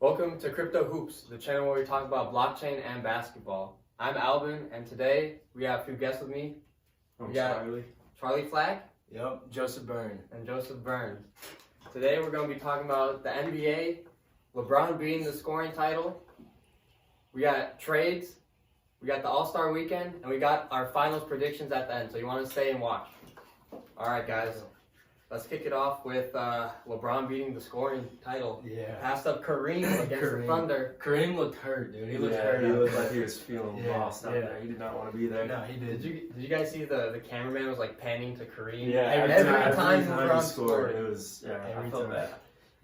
Welcome to Crypto Hoops, the channel where we talk about blockchain and basketball. I'm Alvin, and today we have a few guests with me. I'm Charlie. Charlie Flagg. Yep, Joseph Byrne. And Joseph Burns. Today we're going to be talking about the NBA, LeBron beating the scoring title. We got trades, we got the All-Star weekend, and we got our finals predictions at the end, so you want to stay and watch. All right, guys. Let's kick it off with LeBron beating the scoring title. Yeah. Passed up Kareem against the Thunder. Kareem looked hurt, dude. He looked hurt. He looked like he was feeling lost out there. He did not want to be there. No, he did. Did you guys see the cameraman was like panning to Kareem? Yeah, every time he LeBron scored, it was I felt bad.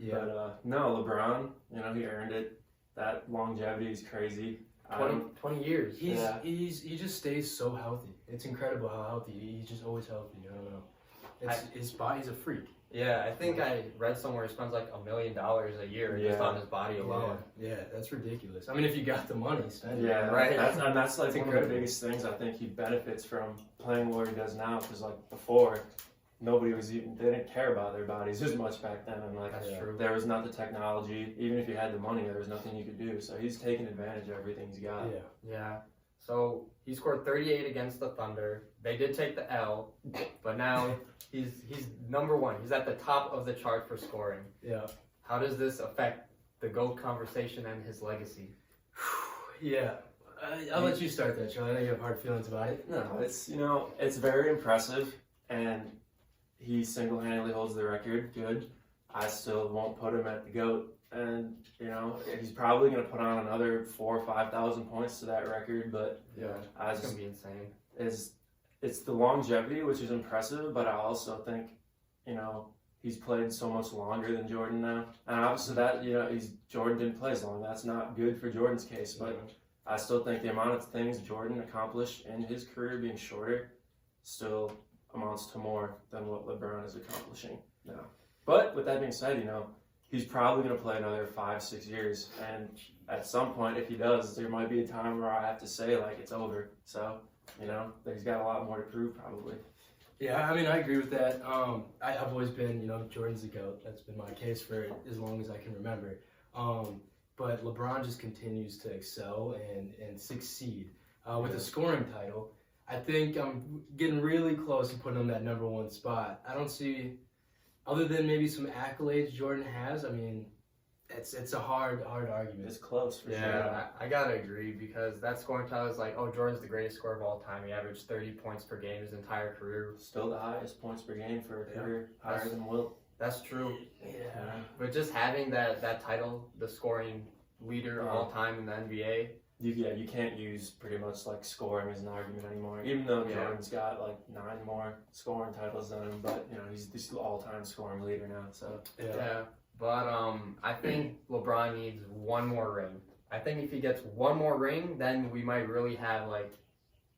Yeah. But no, LeBron, he earned it. That longevity is crazy. 20 years. He just stays so healthy. It's incredible how healthy he's just always healthy. I don't know. His body's a freak. Yeah, I think I read somewhere he spends like $1 million a year just on his body alone. Yeah, that's ridiculous. I mean, if you got the money, spend it. Yeah, right. That's like one of the biggest things I think he benefits from playing where he does now. Because like before, they didn't care about their bodies as much back then. And like That's true. There was not the technology. Even if you had the money, there was nothing you could do. So he's taking advantage of everything he's got. Yeah. So he scored 38 against the Thunder. They did take the L, but now he's number one. He's at the top of the chart for scoring. Yeah. How does this affect the GOAT conversation and his legacy? Yeah. I'll let you start that, Charlie. I know you have hard feelings about it. No, it's very impressive, and he single-handedly holds the record. Good. I still won't put him at the GOAT, and he's probably going to put on another 4,000 or 5,000 points to that record. But it's going to be insane. It's the longevity, which is impressive, but I also think he's played so much longer than Jordan now, and obviously that Jordan didn't play as long. That's not good for Jordan's case, but I still think the amount of things Jordan accomplished in his career being shorter still amounts to more than what LeBron is accomplishing now. But with that being said, he's probably going to play another 5-6 years, and at some point, if he does, there might be a time where I have to say like it's over. So he's got a lot more to prove probably. Yeah, I mean, I agree with that. I've always been, Jordan's the GOAT. That's been my case for as long as I can remember. But LeBron just continues to excel and succeed with the scoring title. I think I'm getting really close to putting him that number one spot. I don't see, other than maybe some accolades Jordan has, I mean, it's a hard argument. It's close for sure. Yeah, I gotta agree because that scoring title is like, Jordan's the greatest scorer of all time. He averaged 30 points per game his entire career. Still the highest points per game for a career, higher than Wilt. That's true. Yeah. But just having that title, the scoring leader of all time in the NBA. You can't use pretty much like scoring as an argument anymore. Even though Jordan's got like 9 more scoring titles than him, but he's the all-time scoring leader now. So But I think LeBron needs one more ring. I think if he gets one more ring, then we might really have like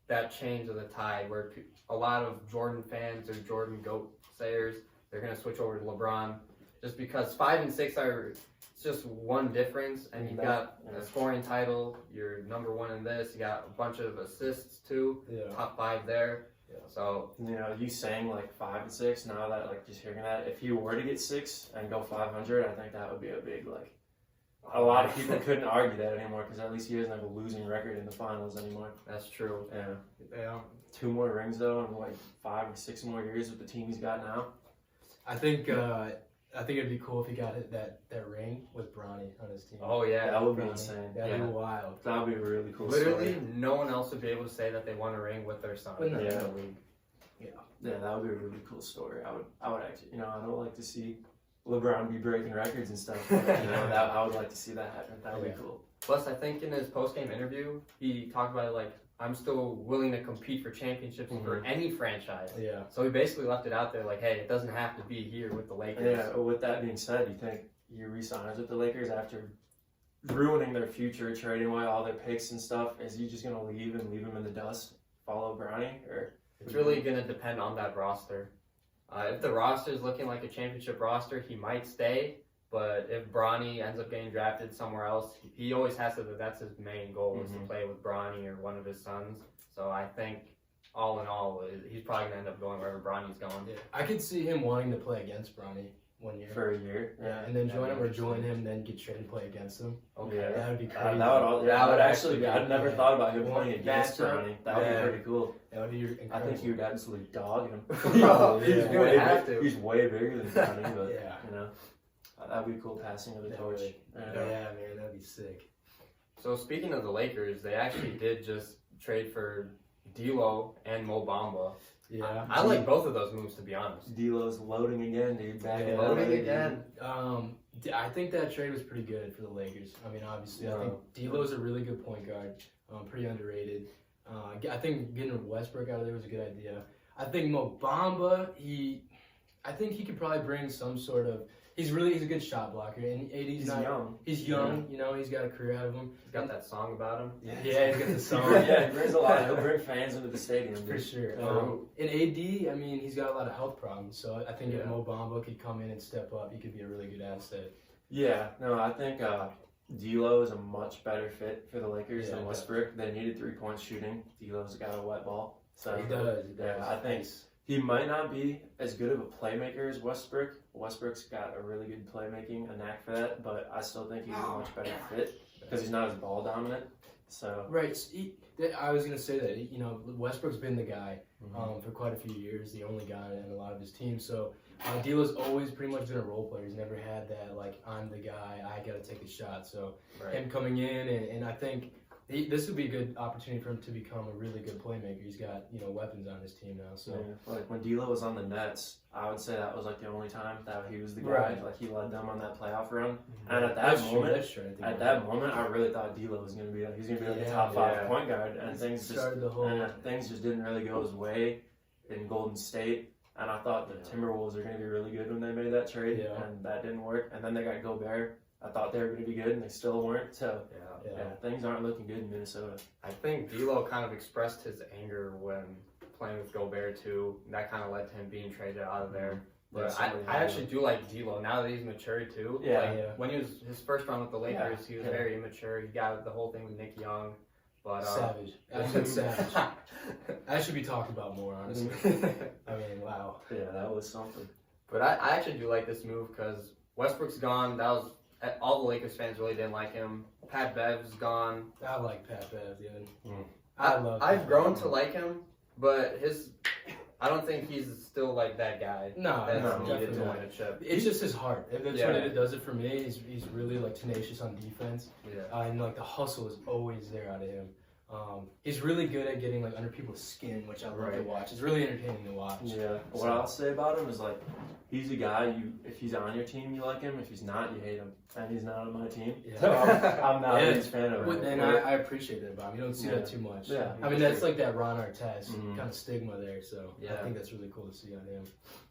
that change of the tide where a lot of Jordan fans or Jordan GOAT sayers, they're gonna switch over to LeBron, just because 5 and 6 are just one difference, and you've got a scoring title. You're number one in this. You got a bunch of assists too. Top 5 there. So you saying like 5 and 6 now that like just hearing that, if he were to get 6 and go 500, I think that would be a big like. A lot of people couldn't argue that anymore because at least he doesn't have a losing record in the finals anime. That's true. Yeah. 2 more rings though, and like 5 or 6 more years with the team he's got now. I think it'd be cool if he got that ring with Bronny on his team. Oh yeah, that would be insane. That'd be wild. That would be a really cool. Literally, story. No one else would be able to say that they won a ring with their son in the league. Yeah, that would be a really cool story. I would actually, I don't like to see LeBron be breaking records and stuff. But, I would like to see that happen. That would be cool. Plus, I think in his post-game interview, he talked about it like, I'm still willing to compete for championships for any franchise. Yeah. So he basically left it out there like, hey, it doesn't have to be here with the Lakers. Yeah, with that being said, you think he re-signs with the Lakers after ruining their future, trading away all their picks and stuff? Is he just going to leave and leave them in the dust, follow Bronny? Or it's really going to depend on that roster. If the roster is looking like a championship roster, he might stay. But if Bronny ends up getting drafted somewhere else, he always has to, that's his main goal, is to play with Bronny or one of his sons. So I think, all in all, he's probably going to end up going wherever Bronny's going. Yeah. I could see him wanting to play against Bronny 1 year. For a year. Yeah, and then join him or join him, and then get traded and play against him. Okay. Yeah. That would be That crazy. would actually be. I'd never yeah. thought about him Well, playing against matchup, Brownie. That would be pretty cool. That would be I incredible. think he would absolutely dog him. Yeah. he's, He would way have big, to. he's way bigger than Brownie, but Yeah. you know, that'd be cool passing of the That torch. would. Yeah, man, that'd be sick. So speaking of the Lakers, they actually did just trade for D'Lo and Mo Bamba. Yeah. I like both of those moves, to be honest. D'Lo's loading again, dude. Back Yeah. Loading again. I think that trade was pretty good for the Lakers. I mean, obviously, I think D'Lo's a really good point guard, pretty underrated. I think getting Westbrook out of there was a good idea. I think Mo Bamba, I think he could probably bring some sort of. He's a good shot blocker, and He's young. He's young, you know. He's got a career ahead of him. He's got that song about him. Yeah, he's got the song. Yeah, he brings a lot. He'll bring fans into the stadium, For dude. sure. Yeah. And AD, I mean, he's got a lot of health problems, so I think if Yeah. Mo Bamba could come in and step up, he could be a really good asset. Yeah, no, I think D'Lo is a much better fit for the Lakers Yeah, than Westbrook. They needed 3-point shooting. D'Lo's got a wet ball, so He does. Yeah, I think he might not be as good of a playmaker as Westbrook. Westbrook's got a really good playmaking, a knack for that, but I still think he's a much better fit because he's not as ball dominant. So Right. I was going to say that, you know, Westbrook's been the guy for quite a few years, the only guy in a lot of his teams. So D'Lo's always pretty much been a role player. He's never had that, like, I'm the guy, I got to take a shot. So him coming in, and I think this would be a good opportunity for him to become a really good playmaker. He's got, you know, weapons on his team now. So yeah, like when D'Lo was on the Nets, I would say that was like the only time that he was the guy. Right. Like he led them on that playoff run, and at that that's true. moment, That's true. I think At you're that right. moment, I really thought D'Lo was going to be like he's going to be like a Yeah, top 5 yeah. point guard, and things just started the whole. things just didn't really go his way in Golden State. And I thought the Timberwolves are going to be really good when they made that trade, Yeah. and that didn't work. And then they got Gobert. I thought they were going to be good, and they still weren't. So yeah, things aren't looking good in Minnesota. I think D'Lo kind of expressed his anger when playing with Gobert too. That kind of led to him being traded out of there. But I actually do like D'Lo now that he's mature too. Yeah. Like, when he was his first run with the Lakers, he was Yeah. very immature. He got the whole thing with Nick Young. But Savage. Absolute savage. That should be talked about more, honestly. I mean, wow. Yeah, that was something. But I actually do like this move because Westbrook's gone. That was all the Lakers fans really didn't like him. Pat Bev's gone. I like Pat Bev, dude. Mm. I've grown to like him, but I don't think he's still like that guy. No, That's no, needed to definitely win a chip. It's just his heart. That's Yeah. what it does it for me. He's really like tenacious on defense, Yeah. and like the hustle is always there out of him. He's really good at getting like under people's skin, which I love to Right. watch. It's really entertaining to watch. Yeah. What I'll say about him is like he's a guy if he's on your team you like him, if he's not you hate him, and he's not on my team. Yeah. So I'm not a huge fan of him. And I appreciate that about him. You don't see that Yeah. too much. Yeah. I mean, that's like that Ron Artest Mhm. kind of stigma there. So I Yeah. think that's really cool to see on him.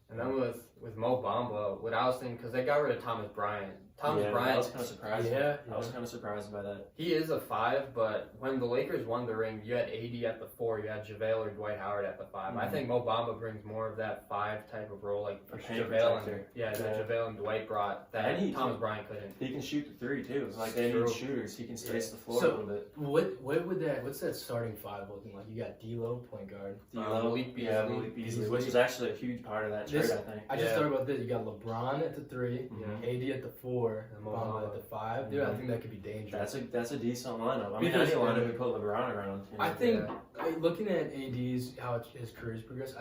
And then with Mo Bamba, what I was thinking, because they got rid of Thomas Bryant. Thomas I Bryant, was kind of surprised. Yeah. I was kind of surprised by that. he is a 5, but when the Lakers won the ring, you had AD at the 4, you had JaVale or Dwight Howard at the 5. I Mhm. think Mo Bamba brings more of that 5 type of role, like A paint JaVale and protector. that Yeah. JaVale and Dwight brought that And he- Thomas Bryant couldn't. He can shoot the 3 too. It's like they True. need shooters. He can space the floor So- a little bit. What's that starting 5 looking like? You got D'Lo, point guard. Malik Beasley. Malik Beasley, which is actually a huge part of that trade, This- I think. I just Yeah. thought about this. You got LeBron at the 3, Mhm. AD at the 4, And Mo Bamba Bamba. at the 5. Dude, I Mhm. think that could be dangerous. That's a decent lineup. I mean, Because- any lineup you put LeBron around. You know? I think looking at AD's how his career's progressed,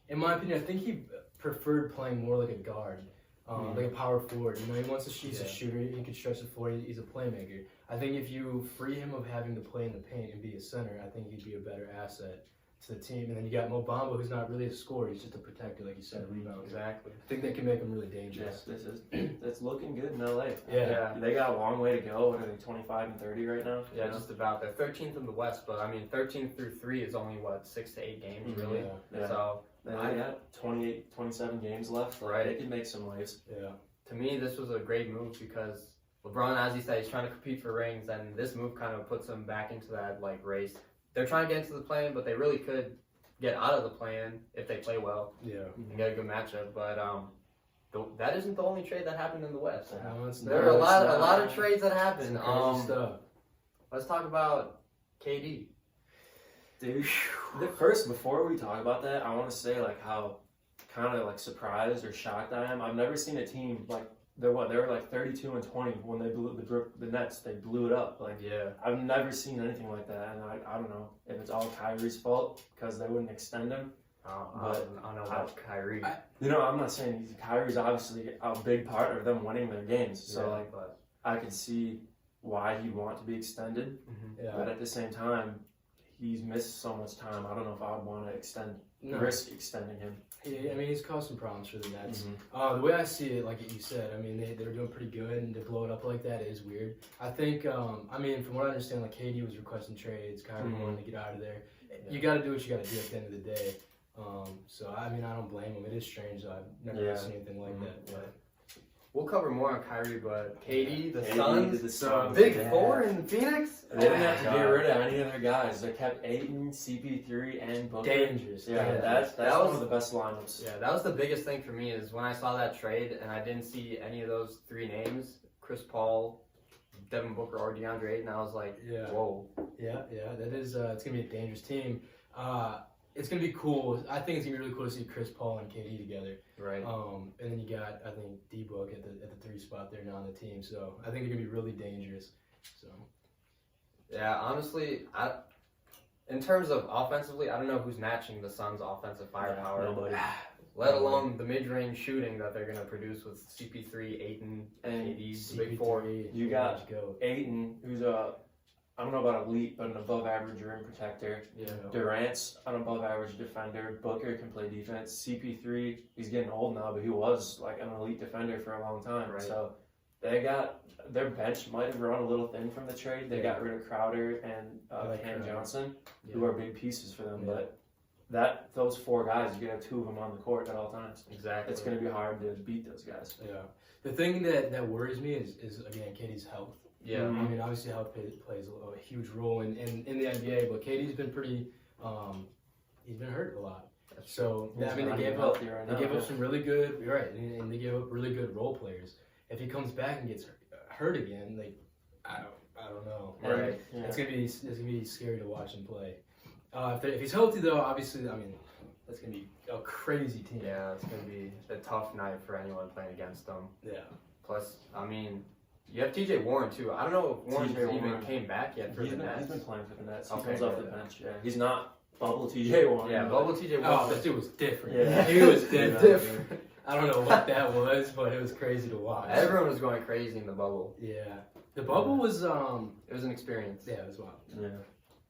in my opinion, I think he preferred playing more like a guard, like a power forward. You know, he wants to he's a shooter. He can stretch the floor. He's a playmaker. I think if you free him of having to play in the paint and be a center, I think he'd be a better asset to the team. And then you got Mo Bamba, who's not really a scorer. He's just a protector, like you said, a rebounder. Exactly. I think that can make him really Yes, dangerous. it's looking good in LA. Yeah. They got a long way to go. What are they, 25 and 30 right now? Yeah, You know? just about. They're 13th in the West, but I mean, 13th through 3 is only, 6 to 8 games, Mhm. really? Yeah. So, They got 28, 27 games left. Like, Right. They can make some waves. Yeah. to me, this was a great move because LeBron, as he said, he's trying to compete for rings, and this move kind of puts him back into that race. They're trying to get into the play-in, but they really could get out of the play-in if they play well Yeah. and get a good matchup. But that isn't the only trade that happened in the West. No, it's There are a not. lot of trades that happened. Crazy stuff. Let's talk about KD. Dude, first, before we talk about that, I want to say how kind of like surprised or shocked I am. I've never seen a team like they were like 32-20 when they blew the Nets. They blew it up. Like Yeah. I've never seen anything like that, and I don't know if it's all Kyrie's fault because they wouldn't extend him. I don't know about Kyrie. I'm not saying Kyrie's obviously a big part of them winning their games. So but I can see why he'd want to be extended, but at the same time, he's missed so much time. I don't know if I would want to risk extending him. Yeah, I mean, he's caused some problems for the Nets. The way I see it, like you said, I mean, they were doing pretty good, and to blow it up like that is weird. I think, I mean, from what I understand, like KD was requesting trades, Kyrie wanted to get out of there. You got to do what you got to do at the end of the day. So, I mean, I don't blame him. It is strange, though. I've never seen anything like that. But. We'll cover more on Kyrie, but KD, the KD, Suns, Big Four in Phoenix. They didn't have to get rid of any of their guys. They kept Ayton, CP3, and Booker. Dangerous. Yeah, that was one of the best lineups. Yeah, that was the biggest thing for me is when I saw that trade and I didn't see any of those three names, Chris Paul, Devin Booker, or DeAndre Ayton. I was like, whoa. Yeah, that is. It's gonna be a dangerous team. It's gonna be cool. I think it's gonna be really cool to see Chris Paul and KD together. Right. And then you got, I think, D-Book at the 3 spot there now on the team. So I think it's gonna be really dangerous. So. Yeah, honestly, in terms of offensively, I don't know who's matching the Suns' offensive firepower. Nobody. Let alone the mid-range shooting that they're gonna produce with CP3, Ayton, and KD, the Big Four. You got Ayton, who's I don't know about elite, but an above-average rim protector. Yeah. Durant's an above-average defender. Booker can play defense. CP3, he's getting old now, but he was like an elite defender for a long time. Right. So they got their bench might have run a little thin from the trade. They got rid of Crowder and Cam Johnson, who are big pieces for them. But those 4 guys, you can have 2 of them on the court at all times. Exactly. It's going to be hard to beat those guys. Yeah. The thing that worries me is again KD's health. Yeah. I mean, obviously health plays a huge role in the NBA, but KD's been pretty, he's been hurt a lot. So, I mean, they gave up some really good, you're right, and they gave up really good role players. If he comes back and gets hurt again, like, I don't know. Right. Yeah. It's gonna be scary to watch him play. If he's healthy though, obviously, I mean, that's gonna be a crazy team. Yeah, it's going to be a tough night for anyone playing against them. Yeah. Plus, I mean, you have TJ Warren too. I don't know if Warren even came back yet for the Nets. He's been playing for the Nets. He Okay, comes off the bench. Yeah, he's not bubble TJ Warren. Yeah, bubble TJ Warren. Oh, that dude was different. Yeah. He was different. I don't know what that was, but it was crazy to watch. Everyone was going crazy in the bubble. Yeah. The bubble was It was an experience. yeah, it was wild. Yeah,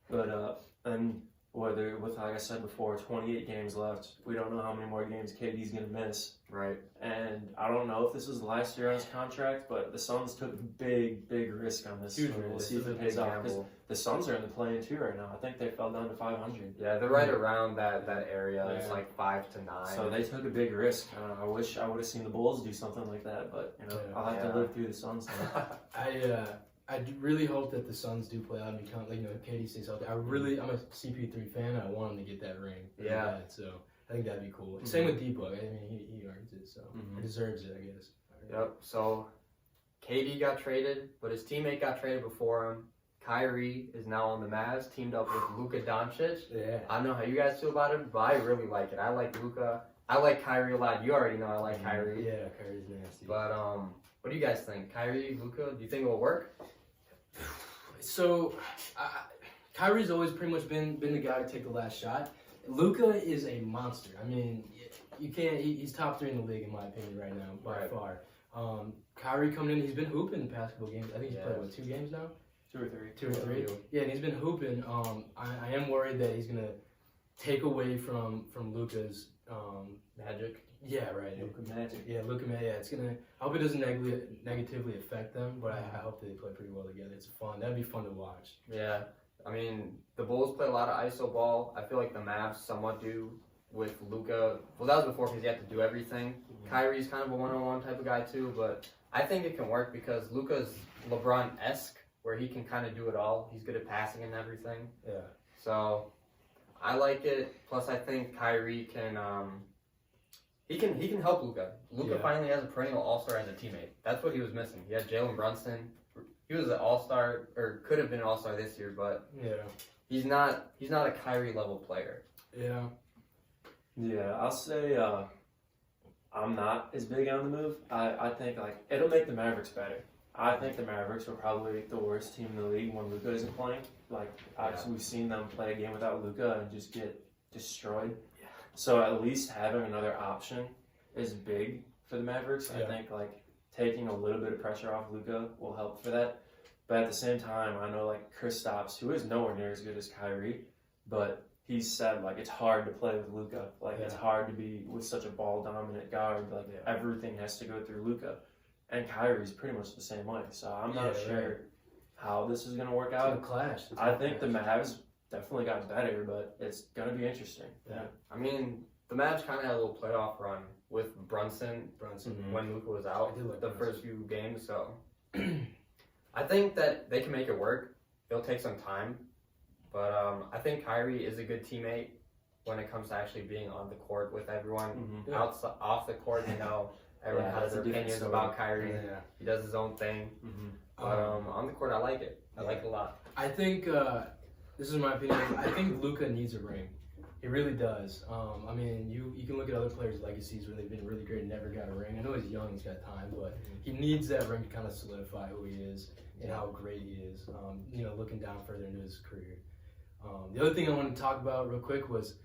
but and whether with like I said before, 28 games left. We don't know how many more games KD's gonna miss. Right. And I don't know if this was the last year on his contract, but the Suns took a big risk on this. Huge So we'll risk. see if it pays off. Because the Suns are in the play-in too right now. I think they fell down to 500. Yeah, they're right around that area. It's Yeah. like 5 to 9. So they took a big risk. I wish I would have seen the Bulls do something like that, but I'll have to live through the Suns now. I really hope that the Suns do play out and become, like, KD stays healthy. I'm a CP3 fan. I want him to get that ring. Yeah. Bad, so I think that'd be cool. Same with D-Book. I mean, he earns it, so he deserves it, I guess. Yep. So KD got traded, but his teammate got traded before him. Kyrie is now on the Mavs, teamed up with Luka Doncic. Yeah. I don't know how you guys feel about it, but I really like it. I like Luka. I like Kyrie a lot. You already know I like Kyrie. Yeah, Kyrie's nasty. But what do you guys think? Kyrie, Luka, do you think it will work? So, Kyrie's always pretty much been the guy to take the last shot. Luka is a monster. I mean, you can't. He's top 3 in the league in my opinion right now by far. Kyrie coming in, he's been hooping the past couple games. I think he's played 2 games now. 2 or 3. 2 or 3. Yeah, and he's been hooping. I am worried that he's gonna take away from Luka's Magic. Yeah, right. Luka Magic. Yeah, Luka Magic. Yeah, it's gonna. I hope it doesn't negatively affect them, but I hope they play pretty well together. It's fun. That'd be fun to watch. Yeah, I mean the Bulls play a lot of iso ball. I feel like the Mavs somewhat do with Luka. Well, that was before because he had to do everything. Kyrie's kind of a one-on-one type of guy too, but I think it can work because Luka's LeBron-esque, where he can kind of do it all. He's good at passing and everything. Yeah. So I like it. Plus, I think Kyrie can. He can help Luka. Luka finally has a perennial all-star as a teammate. That's what he was missing. He had Jalen Brunson. He was an all-star, or could have been an all-star this year, but he's not a Kyrie level player. Yeah. Yeah, I'll say I'm not as big on the move. I think like it'll make the Mavericks better. I think the Mavericks are probably the worst team in the league when Luka isn't playing. Like obviously we've seen them play a game without Luka and just get destroyed. Yeah. So at least having another option is big for the Mavericks. Yeah. I think like taking a little bit of pressure off Luka will help for that. But at the same time, I know like Kristaps, who is nowhere near as good as Kyrie, but he said like it's hard to play with Luka. Like it's hard to be with such a ball dominant guard. Like everything has to go through Luka, and Kyrie's pretty much the same way. So I'm not sure how this is gonna work out. It's gonna clash. I think the Mavs definitely got better, but it's gonna be interesting. Yeah. I mean, the Mavs kind of had a little playoff run with Brunson when Luka was out I do like the Brunson. first few games. So I think that they can make it work. It'll take some time, but I think Kyrie is a good teammate when it comes to actually being on the court with everyone. Outside, off the court, you know, everyone has their opinions about Kyrie. Yeah. He does his own thing. But on the court, I like it. I like it a lot. I think this is my opinion. I think Luka needs a ring. He really does. I mean, you can look at other players' legacies where they've been really great and never got a ring. I know he's young, he's got time, but he needs that ring to kind of solidify who he is and how great he is. You know, looking down further into his career. The other thing I wanted to talk about real quick was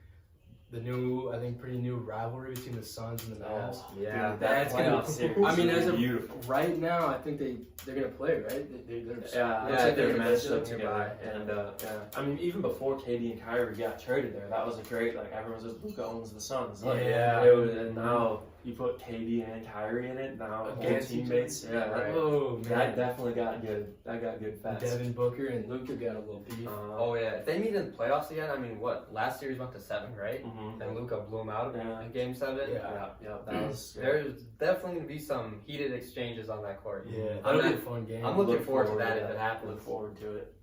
the new, I think, pretty new rivalry between the Suns and the Mavs. Yeah, that's playoff gonna. series I mean, is as of beautiful. right now, I think they're gonna play, right? They're Yeah, Yeah, they're they're matched up matched together, nearby. and I mean, even before KD and Kyrie got traded there, that was a great. Like everyone says, Luka owns the Suns. Like, Yeah. it was, and now you put KD and Kyrie in it. Now all Against each teammates. Yeah, Right. Oh that man, definitely got good. That got good fast. Devin Booker and Luka got a little beef. Oh yeah, if they meet in the playoffs again, I mean, what last series went to 7, right? Mm-hmm. And Luka blew him out Yeah. in Game 7. Yeah, that was. There's definitely gonna be some heated exchanges on that court. Yeah, I'm that'll be a not- fun game. I'm looking forward to that if it happens. Look forward to it.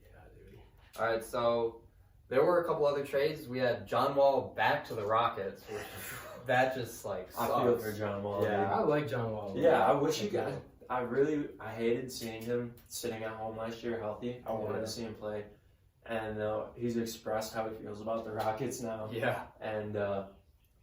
Yeah, dude. All right, so there were a couple other trades. We had John Wall back to the Rockets, which that just like sucks. I feel for John Wall. Yeah. I like John Wall. Yeah, I wish he got. I hated seeing him sitting at home last year healthy. I wanted to see him play, and he's expressed how he feels about the Rockets now. Yeah. And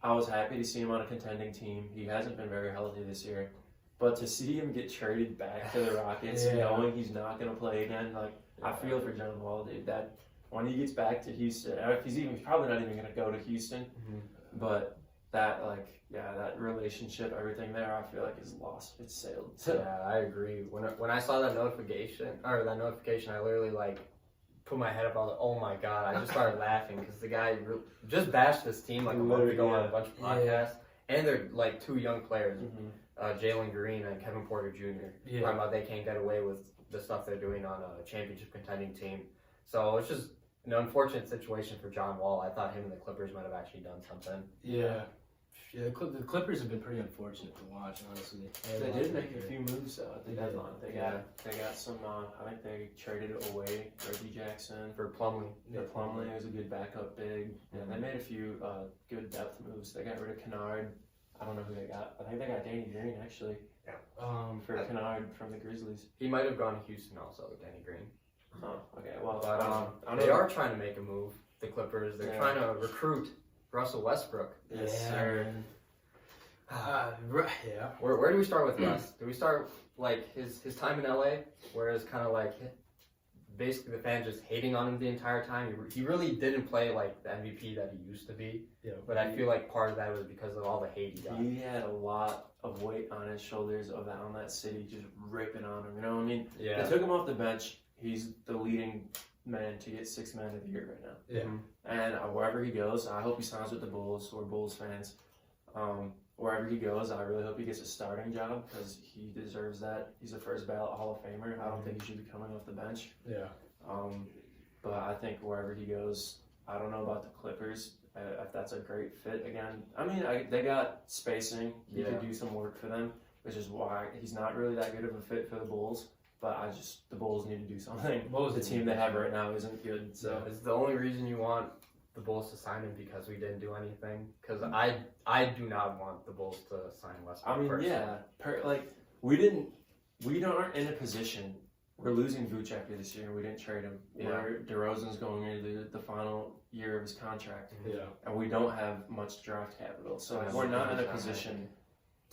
I was happy to see him on a contending team. He hasn't been very healthy this year, but to see him get traded back to the Rockets, knowing he's not going to play again, like I feel for John Wall, dude. That when he gets back to Houston, he's probably not even going to go to Houston, but that that relationship, everything there, I feel like is lost. It's sailed. Yeah, I agree. When I saw that notification, I literally like put my head up. I was like, oh my god! I just started laughing because the guy just bashed this team like a month ago on a bunch of podcasts, and they're like 2 young players, Jalen Green and Kevin Porter Jr. Talking about they can't get away with the stuff they're doing on a championship contending team. So it's just an unfortunate situation for John Wall. I thought him and the Clippers might have actually done something. Yeah, the Clippers have been pretty unfortunate to watch, honestly. They did make a few moves though at the deadline. They got some. I think they traded away Reggie Jackson For Plumlee. for Plumlee. It was a good backup big. Yeah, they made a few good depth moves. They got rid of Kennard. I don't know who they got. I think they got Danny Green actually for Kennard from the Grizzlies. He might have gone to Houston also, Danny Green. Oh, okay. Well, But they are trying to make a move. The Clippers. They're trying to recruit Russell Westbrook. Yes, sir. Yeah. Where do we start with Russ? Do we start like his time in LA, where it's kind of like basically the fans just hating on him the entire time? He really didn't play like the MVP that he used to be. Yeah. But I feel like part of that was because of all the hate he got. He had a lot of weight on his shoulders on that city, just ripping on him. You know what I mean? Yeah. They took him off the bench. He's the leading man to get 6th man of the year right now. Yeah. And wherever he goes, I hope he signs with the Bulls. We're Bulls fans. Wherever he goes, I really hope he gets a starting job because he deserves that. He's a first ballot Hall of Famer. I don't think he should be coming off the bench. Yeah. But I think wherever he goes, I don't know about the Clippers. If that's a great fit again. I mean, they got spacing. He could do some work for them, which is why he's not really that good of a fit for the Bulls. But the Bulls need to do something. The team they have right now isn't good. So Is the only reason you want the Bulls to sign him because we didn't do anything? Because I do not want the Bulls to sign Westbrook. I mean, personally. we aren't in a position. We're losing Vooch after this year, and we didn't trade him. Where DeRozan's going into the final year of his contract, Yeah. and we don't have much draft capital, so we're not in a position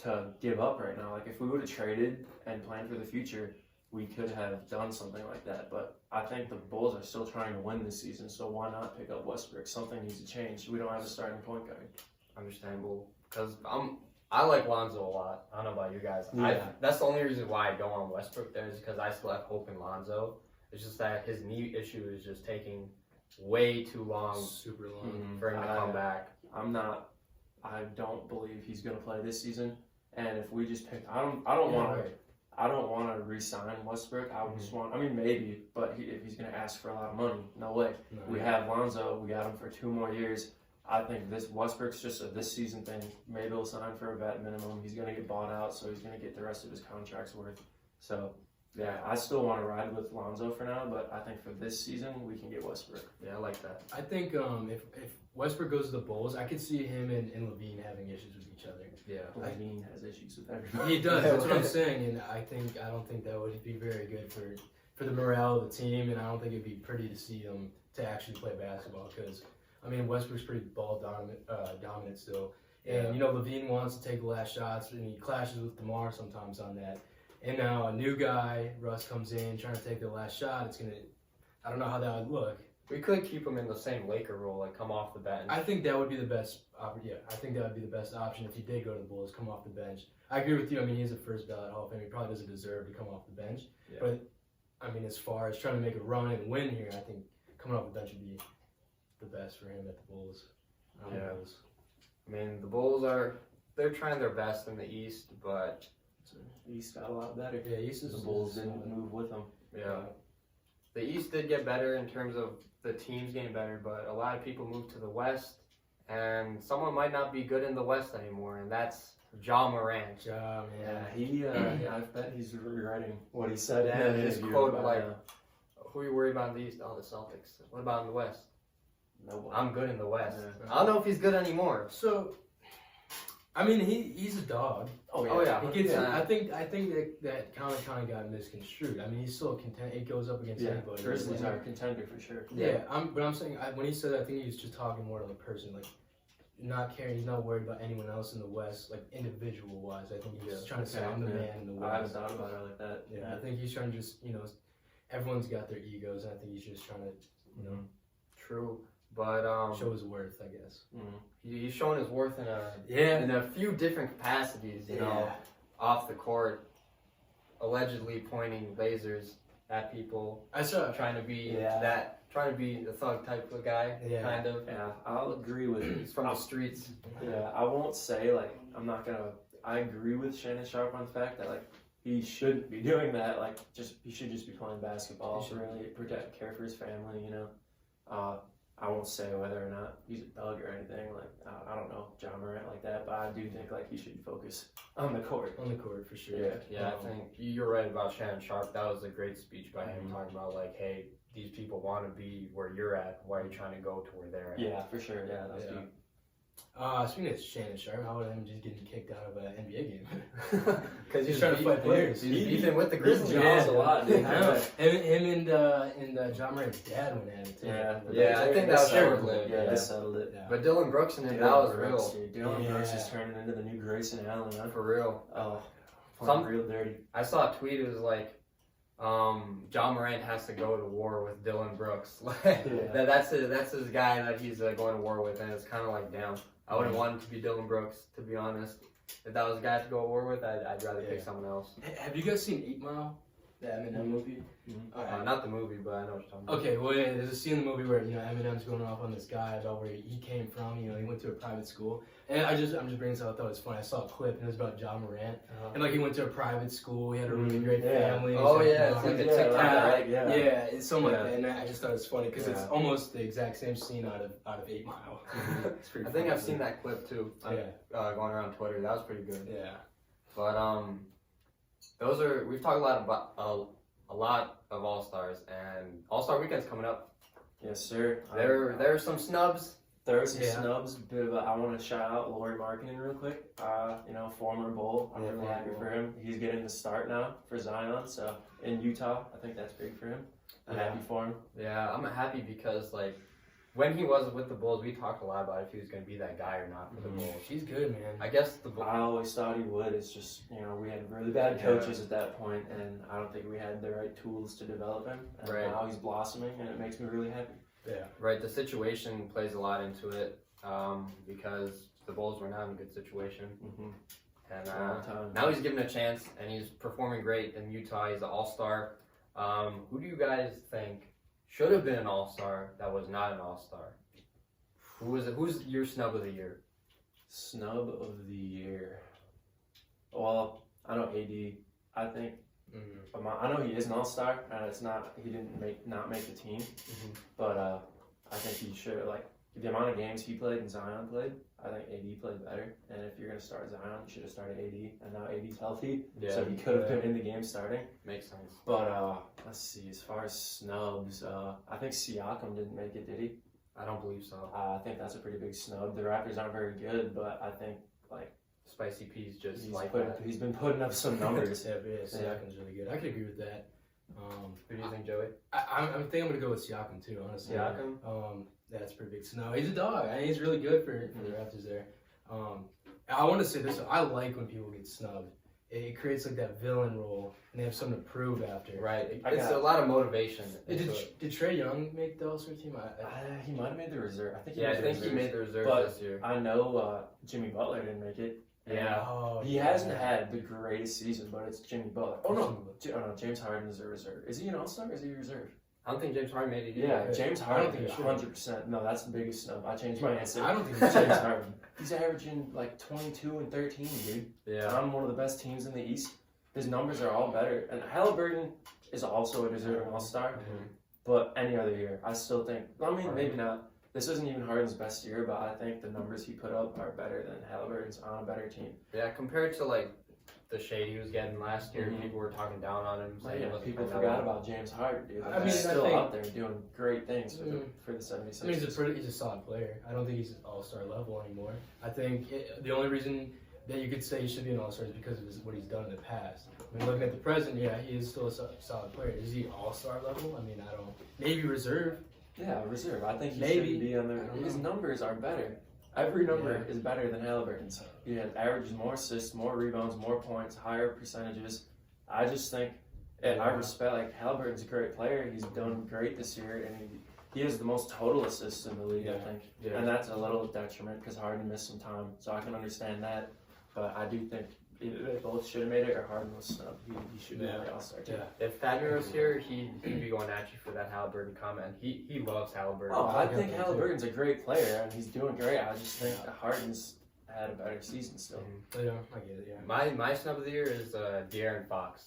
to give up right now. Like, if we would have traded and planned for the future, we could have done something like that. But I think the Bulls are still trying to win this season, so why not pick up Westbrook? Something needs to change. We don't have a starting point guard. Understandable. Because I like Lonzo a lot. I don't know about you guys. That's the only reason why I don't want Westbrook there is because I still have hope in Lonzo. It's just that his knee issue is just taking way too long. Super long. For him to come back. I don't believe he's going to play this season. And if we just pick, I don't want to re-sign Westbrook. I just want, maybe, but if he's going to ask for a lot of money, no way. No, we have Lonzo. We got him for 2 more years. I think this Westbrook's just a this season thing. Maybe he'll sign for a vet minimum. He's going to get bought out, so he's going to get the rest of his contract's worth. So, yeah, I still want to ride with Lonzo for now, but I think for this season, we can get Westbrook. Yeah, I like that. I think if Westbrook goes to the Bulls, I could see him and Levine having issues with each other. Yeah. Levine has issues with everybody. He does. That's what I'm saying, and I don't think that would be very good for the morale of the team, and I don't think it'd be pretty to see them to actually play basketball because Westbrook's pretty ball dominant still, and Levine wants to take the last shots, and he clashes with DeMar sometimes on that. And now a new guy, Russ, comes in trying to take the last shot. I don't know how that would look. We could keep him in the same Laker role, like come off the bench. I think that would be the best. I think that would be the best option if he did go to the Bulls, come off the bench. I agree with you. He's a first ballot Hall of Fame. He probably doesn't deserve to come off the bench. Yeah. But as far as trying to make a run and win here, I think coming off the bench would be the best for him at the Bulls. The Bulls they're trying their best in the East, but The East got a lot better. Yeah, East is the Bulls didn't move with them. yeah. The East did get better in terms of the teams getting better, but a lot of people moved to the West, and someone might not be good in the West anymore, and that's Ja Morant. Ja, man. I bet he's regretting what he said. Yeah, his interview quote about, like, "Who are you worried about in the East? Oh, the Celtics. What about in the West? Nobody. I'm good in the West. Yeah. I don't know if he's good anymore." So, he's a dog. Oh yeah. He gets. Yeah. I think that kind of got misconstrued. He's still content. It goes up against anybody. Grizzlies are a contender for sure. Yeah, but I'm saying when he said that, I think he was just talking more to the person, like not caring. He's not worried about anyone else in the West, like individual wise. I think he's trying to say I'm the man in the West. I haven't thought about it like that. Yeah, I think he's trying to just everyone's got their egos, and I think he's just trying to True, but show his worth, I guess. he's shown his worth in a few different capacities. Off the court, allegedly pointing lasers at people. I saw. Trying to be the thug type of guy, kind of. Yeah, I'll agree with you. He's from the streets. Yeah, I won't say I agree with Shannon Sharp on the fact that he shouldn't be doing that. He should just be playing basketball. Really care for his family. I won't say whether or not he's a thug or anything. I don't know Ja Morant like that, but I do think he should focus on the court. On the court for sure. Yeah. I think you're right about Shannon Sharp. That was a great speech by him talking about hey, these people want to be where you're at. Why are you trying to go to where they're at? Yeah, for sure. Yeah, that's deep. Speaking of Shannon Sharp, how about him just getting kicked out of an NBA game? Because he's trying to fight players. He's beefing with the Grizzlies. A lot, dude. I know. Him and Ja Morant's dad went at it too. Yeah, I think that was short-lived. Yeah, they settled it. Yeah. But Dylan Brooks and him, that was real. Dylan Brooks is turning into the new Grayson Allen. For real. Playing real dirty. I saw a tweet. It was Ja Morant has to go to war with Dylan Brooks. That's his guy that he's going to war with, and it's kind of damn. I wouldn't want it to be Dylan Brooks, to be honest. If that was a guy to go to war with, I'd rather pick someone else. Have you guys seen 8 Mile? The Eminem movie? Not the movie, but I know what you're talking about. Okay, well, there's a scene in the movie where Eminem's going off on this guy about where he came from. He went to a private school, and I'm just bringing this up. I thought it was funny. I saw a clip, and it was about Ja Morant, and he went to a private school. He had a really great family. It's like a TikTok, right? Yeah, it's something like that. And I just thought it was funny because it's almost the exact same scene out of 8 Mile. It's pretty. I think I've seen that clip too. Going around Twitter, that was pretty good. Yeah, but we've talked a lot of All-Stars, and All-Star Weekend's coming up. Yes, sir. There are some snubs. There are some snubs, but I want to shout out Lord Markkinen real quick. Former Bull. I'm really happy for him. He's getting the start now for Zion, so in Utah, I think that's big for him. I'm happy for him. Yeah, I'm happy because when he was with the Bulls, we talked a lot about if he was going to be that guy or not for the Bulls. She's good, man. I guess the Bulls. I always thought he would. It's just, we had really bad coaches at that point, and I don't think we had the right tools to develop him. And now he's blossoming, and it makes me really happy. Yeah. Right, the situation plays a lot into it because the Bulls were not in a good situation. And now he's given a chance, and he's performing great in Utah. He's an all-star. Who do you guys think should have been an all-star that was not an all-star? Who's your snub of the year? Snub of the year. Well, I know AD. I think I know he is an all-star, and it's not he didn't not make the team, but I think he should the amount of games he played and Zion played. I think AD played better, and if you're gonna start Zion, you should have started AD, and now AD's healthy, so he could have been in the game starting. Makes sense. But let's see, as far as snubs, I think Siakam didn't make it, did he? I don't believe so. I think that's a pretty big snub. The Raptors aren't very good, but I think Spicy P's just he's been putting up some numbers. Siakam's really good. I could agree with that. Who do you think, Joey? I think I'm gonna go with Siakam too, honestly. Siakam? That's pretty big. No, he's a dog. I mean, he's really good for the Raptors there. I want to say this. I like when people get snubbed. It creates that villain role, and they have something to prove after. Right. It's a lot of motivation. Did Trae Young make the All-Star team? He might have made the reserve. I think he made the reserve this year. I know Jimmy Butler didn't make it. Yeah. He hasn't had the greatest season, but it's Jimmy Butler. Oh no, James Harden is a reserve. Is he an All-Star or is he a reserve? I don't think James Harden made it either. Yeah, James Harden, 100%. No, that's the biggest snub. I changed my answer. I don't think it's James Harden. He's averaging 22 and 13, dude. Yeah. On one of the best teams in the East. His numbers are all better. And Halliburton is also a deserving All-Star. But any other year, I still think, maybe not. This isn't even Harden's best year, but I think the numbers he put up are better than Halliburton's on a better team. Yeah, compared to the shade he was getting last year, people were talking down on him. People forgot about James Harden, dude. He's still out there doing great things for the 76ers. I mean, he's a solid player. I don't think he's all-star level anymore. I think the only reason that you could say he should be an all-star is because of what he's done in the past. I mean, looking at the present, he is still a solid player. Is he all-star level? I mean, I don't. Maybe reserve. Yeah, reserve. I think he should be on there. His numbers are better. Every number is better than Halliburton's. He averages more assists, more rebounds, more points, higher percentages. I just think, I respect, Halliburton's a great player. He's done great this year, and he has the most total assists in the league, I think. Yeah. And that's a little detriment because Harden missed some time, so I can understand that. But I do think they both should have made it, or Harden was snubbed. He should be on the All-Star team. Yeah. If Thaddeus was here, he'd be going at you for that Halliburton comment. He loves Halliburton. Oh, I think Halliburton's a great player, and he's doing great. I just think Harden's had a better season still. Yeah, I get it, yeah. My snub of the year is De'Aaron Fox.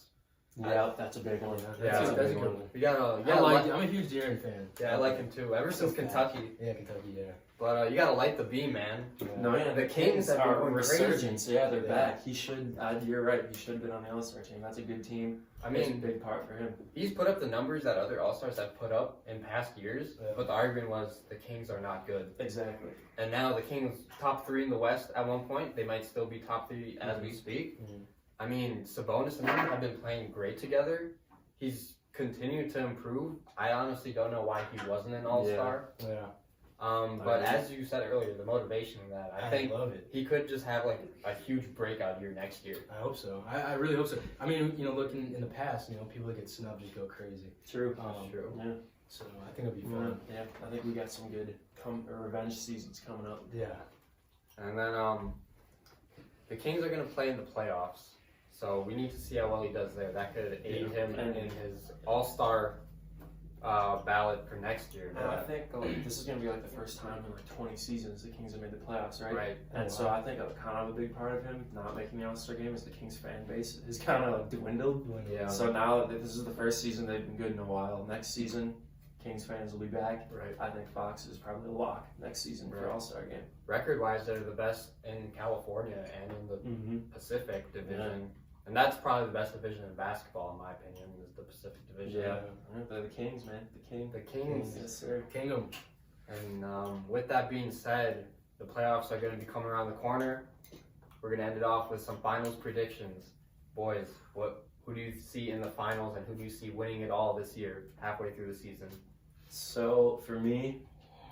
Yeah, that's a big one. That's a good one. I'm a huge De'Aaron fan. Yeah, I like him too. Ever since Kentucky. Yeah, Kentucky, yeah. But you gotta light the beam, man. Yeah. No, yeah, the Kings are resurgence. Yeah, they're back. He should. You're right. He should have been on the All-Star team. That's a good team. I mean, it's a big part for him. He's put up the numbers that other All-Stars have put up in past years, but the argument was the Kings are not good. Exactly. And now the Kings top 3 in the West at one point. They might still be top 3 as we speak. I mean, Sabonis and him have been playing great together. He's continued to improve. I honestly don't know why he wasn't an All-Star. Yeah. But as you said earlier, the motivation in that, I think love it. He could just have a huge breakout year next year. I hope so. I really hope so. I mean, looking in the past, people that get snubbed just go crazy. True. True. Yeah. So I think it'll be fun. Yeah. I think we got some good revenge seasons coming up. Yeah. And then the Kings are going to play in the playoffs. So we need to see how well he does there. That could aid him in his All-Star ballot for next year. And I think this is going to be the first time in 20 seasons the Kings have made the playoffs, right? Right. And so I think kind of a big part of him not making the All-Star game is the Kings fan base has kind of dwindled. Yeah. So now this is the first season they've been good in a while. Next season, Kings fans will be back. Right. I think Fox is probably a lock next season for All-Star game. Record-wise, they're the best in California and in the Pacific Division. Yeah. And that's probably the best division in basketball, in my opinion, is the Pacific Division. Yeah, they're the Kings, man. The Kings. Yes, sir. Kingdom. And with that being said, the playoffs are going to be coming around the corner. We're going to end it off with some finals predictions. Boys, who do you see in the finals, and who do you see winning it all this year, halfway through the season? So, for me,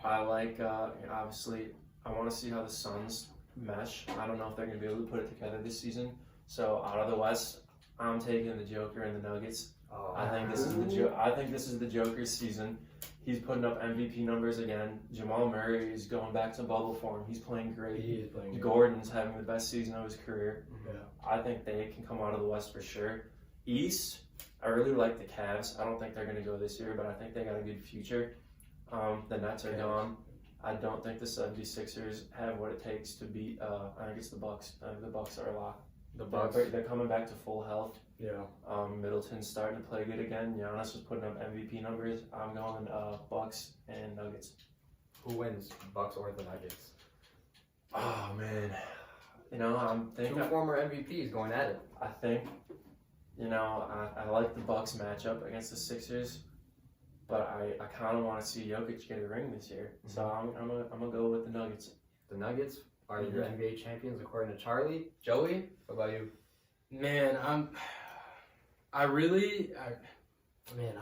I like, obviously, I want to see how the Suns mesh. I don't know if they're going to be able to put it together this season. So out of the West, I'm taking the Joker and the Nuggets. Oh, I think this is the Joker's season. He's putting up MVP numbers again. Jamal Murray is going back to bubble form. He's playing great. He is playing great. Gordon's having the best season of his career. Yeah. I think they can come out of the West for sure. East, I really like the Cavs. I don't think they're going to go this year, but I think they got a good future. The Nets are gone. I don't think the 76ers have what it takes to beat, I think it's the Bucks. I think the Bucks are a lock. the Bucks. They're coming back to full health. Yeah. Middleton's starting to play good again. Giannis was putting up MVP numbers. I'm going Bucks and Nuggets. Who wins, Bucks or the Nuggets? Oh, man. I'm thinking... Two former MVPs going at it. I think, I like the Bucks matchup against the Sixers, but I kind of want to see Jokic get a ring this year. So I'm gonna go with the Nuggets. The Nuggets are your NBA champions according to Charlie. Joey, what about you? Man, I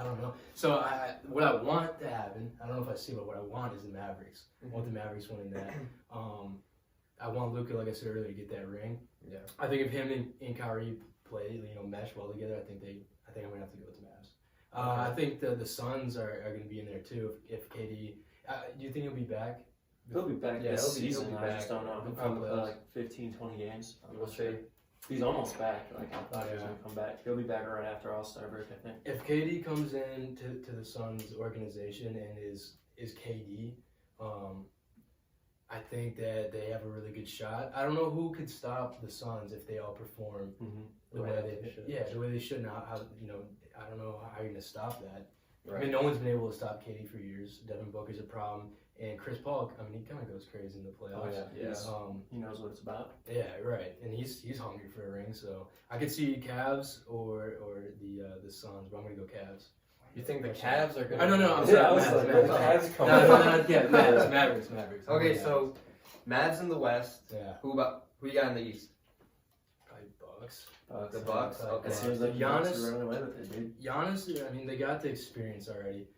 don't know. So what I want to happen, I don't know if I see, but what I want is the Mavericks. I want the Mavericks winning that. I want Luka, like I said earlier, to get that ring. Yeah. I think if him and Kyrie play, mesh well together, I think I'm gonna have to go with the Mavs. I think the Suns are gonna be in there too. If KD, do you think he'll be back? He'll be back Yeah, this he'll be season. I back. just don't know. He'll probably play like 15, 20 games. We'll see. He's almost back. I thought he was Yeah. going to come back. He'll be back right after All-Star break, I think. If KD comes in to the Suns organization and is KD, I think that they have a really good shot. I don't know who could stop the Suns if they all perform the way they should. Yeah, the way they should. Now, I don't know how you're gonna stop that. Right. I mean, no one's been able to stop KD for years. Devin Booker's a problem, and Chris Paul. I mean, he kind of goes crazy in the playoffs. Oh, yeah. Yeah. He knows what it's about. Yeah, right. And he's hungry for a ring. So I could see Cavs or the Suns, but I'm gonna go Cavs. You think the Cavs are going to... I don't know. I'm Yeah, sorry. I was Mavs, like, Mavs. the Cavs come No, Mavericks. Okay, so Mavs in the West. Yeah. Who you got in the East? Probably Bucks. The Bucks? Okay. It seems like Giannis- Giannis are running away with it, dude. Giannis, I mean, they got the experience already.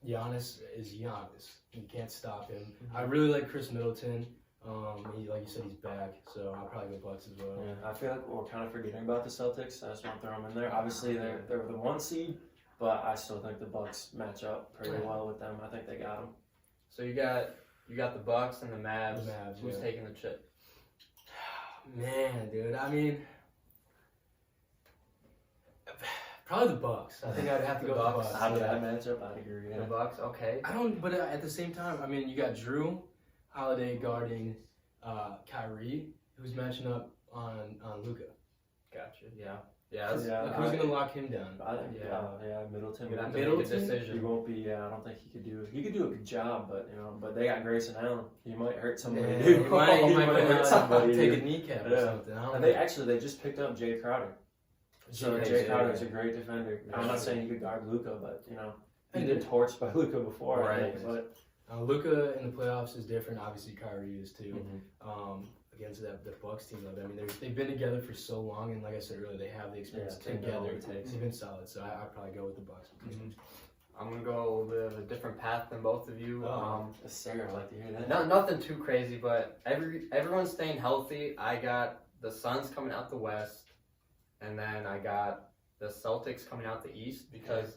Giannis is Giannis. You can't stop him. I really like Chris Middleton. Like you said, he's back, so I'll probably go Bucks as well. Yeah, I feel like we're kind of forgetting about the Celtics. I just want to throw them in there. Obviously, they're the 1 seed, but I still think the Bucks match up pretty well with them. I think they got them. So you got the Bucks and the Mavs. Who's yeah. taking the chip? Man, dude, I mean, probably the Bucks. I think I'd have to go with the Bucks. Out of yeah. that matchup, I'd agree. The Yeah. Bucks, okay. I don't, but at the same time, I mean, you got Drew Holiday guarding Kyrie, who's matching up on Luka. Gotcha. Yeah. That's, Yeah. Who's gonna lock him down? I think Middleton. You'd have to Middleton? make a He decision. won't be. I don't think he could do. He could do a good job, but they got Grayson Allen. He might hurt somebody. Yeah, dude. he might He hurt somebody. Take a dude. kneecap or Yeah. something. I don't And know. they just picked up Jay Crowder. So Jay Jay Crowder. Crowder's a great defender. I'm not saying he could guard Luka, but he's And been torched by Luka before. I Right. think, but Luka in the playoffs is different. Obviously, Kyrie is too. Against the Bucks team, though, I mean, they've been together for so long, and like I said earlier, they have the experience they know together. what it takes. They've been solid, so I'd probably go with the Bucks. I'm going to go with a different path than both of you. Sarah, I'd like to hear that. Nothing too crazy, but everyone's staying healthy. I got the Suns coming out the West, and then I got the Celtics coming out the East because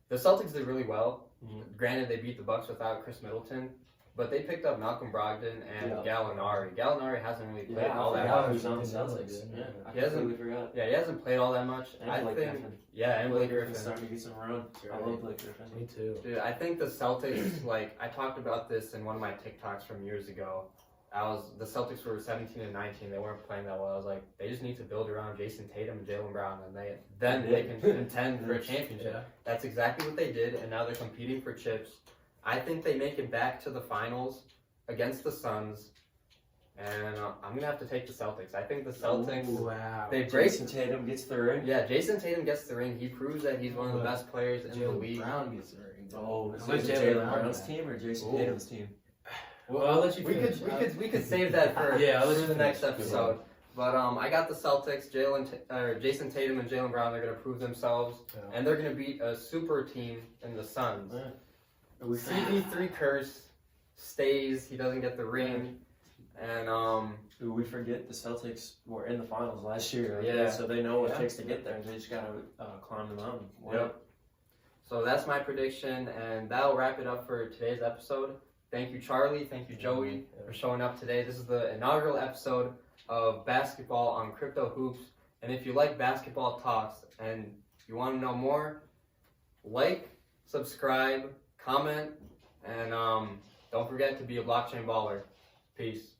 the Celtics did really well. Granted, they beat the Bucks without Chris Middleton, but they picked up Malcolm Brogdon and Gallinari. Gallinari hasn't really played all that much. He's on the Celtics. Yeah, I He hasn't- completely forgot. Yeah, he hasn't played all that much. And I Blake think, Griffin. and Blake Griffin. Griffin's starting to get some run. I love Blake Griffin. Me too. Dude, I think the Celtics, I talked about this in one of my TikToks from years ago. The Celtics were 17 and 19. They weren't playing that well. I was like, they just need to build around Jason Tatum and Jaylen Brown, and then they can contend for a championship. Yeah. That's exactly what they did, and now they're competing for chips. I think they make it back to the finals against the Suns, and I'm going to have to take the Celtics. I think the Celtics, Wow. they break. Jason Tatum gets the ring. Yeah, Jason Tatum gets the ring. He proves that he's one of the best players in the Jaylen league. Brown gets the ring. Oh, is I like it Jaylen Jaylen Brown's Brown. team or Jason Ooh. Tatum's team? Well, I'll let you We finish. could save that for Yeah, I'll let you the next finish. episode. But I got the Celtics. Jason Tatum and Jaylen Brown. They're going to prove themselves, and they're going to beat a super team in the Suns. Yeah. CP3 curse. stays, he doesn't get the ring, and We forget the Celtics were in the finals last year. Yeah. So they know what it Yeah. takes to get there. They just gotta climb the mountain. Yep. So that's my prediction, and that'll wrap it up for today's episode. Thank you, Charlie. Thank you, Joey, for showing up today. This is the inaugural episode of Basketball on Crypto Hoops. And if you like basketball talks and you want to know more, like, subscribe, comment, and don't forget to be a blockchain baller. Peace.